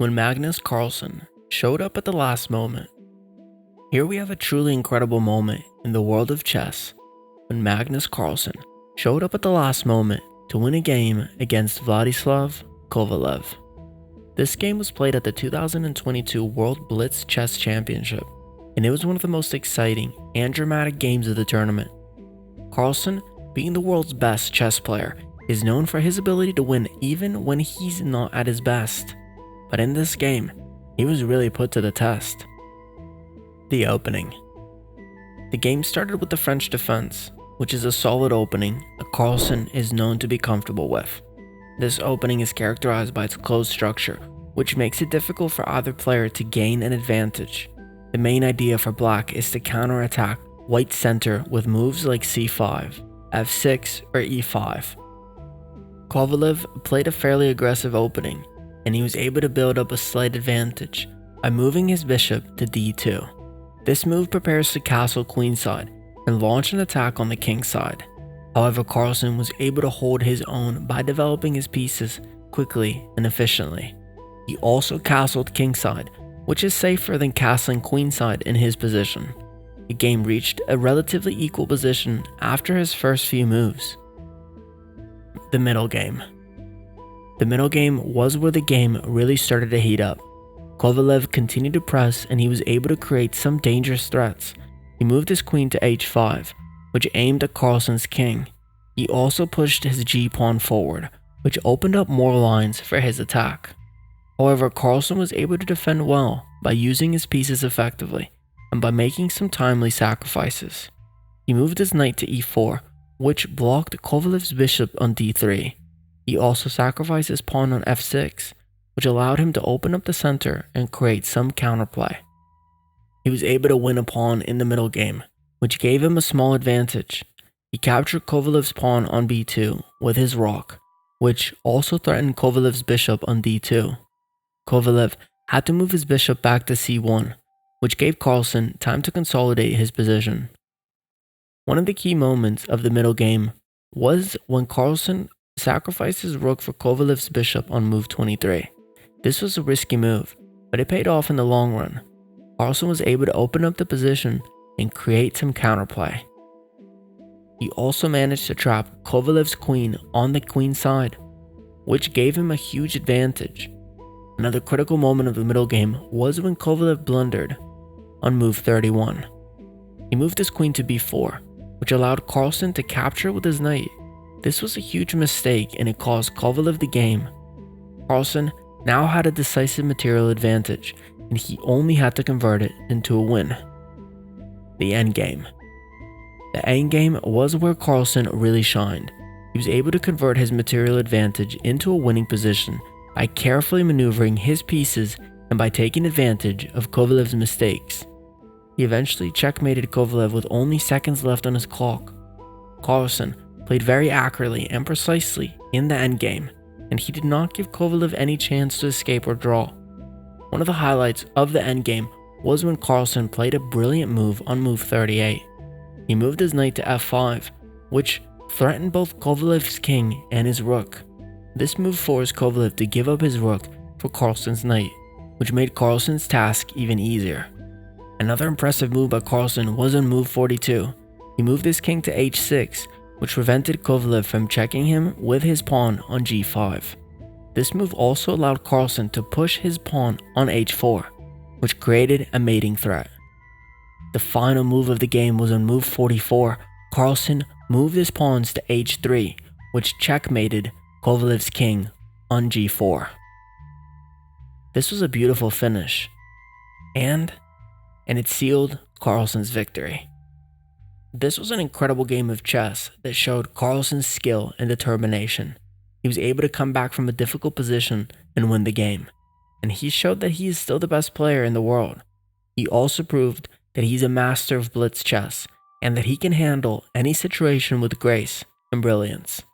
when Magnus Carlsen showed up at the last moment. Here we have a truly incredible moment in the world of chess when Magnus Carlsen showed up at the last moment to win a game against Vladislav Kovalev. This game was played at the 2022 World Blitz Chess Championship, and it was one of the most exciting and dramatic games of the tournament. Carlsen, being the world's best chess player, is known for his ability to win even when he's not at his best. But in this game, he was really put to the test. The opening. The game started with the French defense, which is a solid opening that Carlsen is known to be comfortable with. This opening is characterized by its closed structure, which makes it difficult for either player to gain an advantage. The main idea for black is to counterattack white's center with moves like c5, f6, or e5. Kovalev played a fairly aggressive opening, and he was able to build up a slight advantage by moving his bishop to d2. This move prepares to castle queenside and launch an attack on the king side. However, Carlsen was able to hold his own by developing his pieces quickly and efficiently. He also castled kingside, which is safer than castling queenside in his position. The game reached a relatively equal position after his first few moves. The middle game. The middle game was where the game really started to heat up. Kovalev continued to press, and he was able to create some dangerous threats. He moved his queen to h5, which aimed at Carlsen's king. He also pushed his g-pawn forward, which opened up more lines for his attack. However, Carlsen was able to defend well by using his pieces effectively and by making some timely sacrifices. He moved his knight to e4, which blocked Kovalev's bishop on d3. He also sacrificed his pawn on f6, which allowed him to open up the center and create some counterplay. He was able to win a pawn in the middle game, which gave him a small advantage. He captured Kovalev's pawn on b2 with his rock, which also threatened Kovalev's bishop on d2. Kovalev had to move his bishop back to c1, which gave Carlsen time to consolidate his position. One of the key moments of the middle game was when Carlsen sacrificed his rook for Kovalev's bishop on move 23. This was a risky move, but it paid off in the long run. Carlsen was able to open up the position and create some counterplay. He also managed to trap Kovalev's queen on the queen side, which gave him a huge advantage. Another critical moment of the middle game was when Kovalev blundered on move 31. He moved his queen to b4, which allowed Carlsen to capture with his knight. This was a huge mistake, and it cost Kovalev the game. Carlsen now had a decisive material advantage, and he only had to convert it into a win. The endgame. The endgame was where Carlsen really shined. He was able to convert his material advantage into a winning position by carefully maneuvering his pieces and by taking advantage of Kovalev's mistakes. He eventually checkmated Kovalev with only seconds left on his clock. Carlsen played very accurately and precisely in the endgame, and he did not give Kovalev any chance to escape or draw. One of the highlights of the endgame was when Carlsen played a brilliant move on move 38. He moved his knight to f5, which threatened both Kovalev's king and his rook. This move forced Kovalev to give up his rook for Carlsen's knight, which made Carlsen's task even easier. Another impressive move by Carlsen was on move 42. He moved his king to h6, which prevented Kovalev from checking him with his pawn on g5. This move also allowed Carlsen to push his pawn on h4, which created a mating threat. The final move of the game was on move 44. Carlsen moved his pawns to h3, which checkmated Kovalev's king on g4. This was a beautiful finish, and it sealed Carlsen's victory. This was an incredible game of chess that showed Carlsen's skill and determination. He was able to come back from a difficult position and win the game, and he showed that he is still the best player in the world. He also proved that he's a master of blitz chess and that he can handle any situation with grace and brilliance.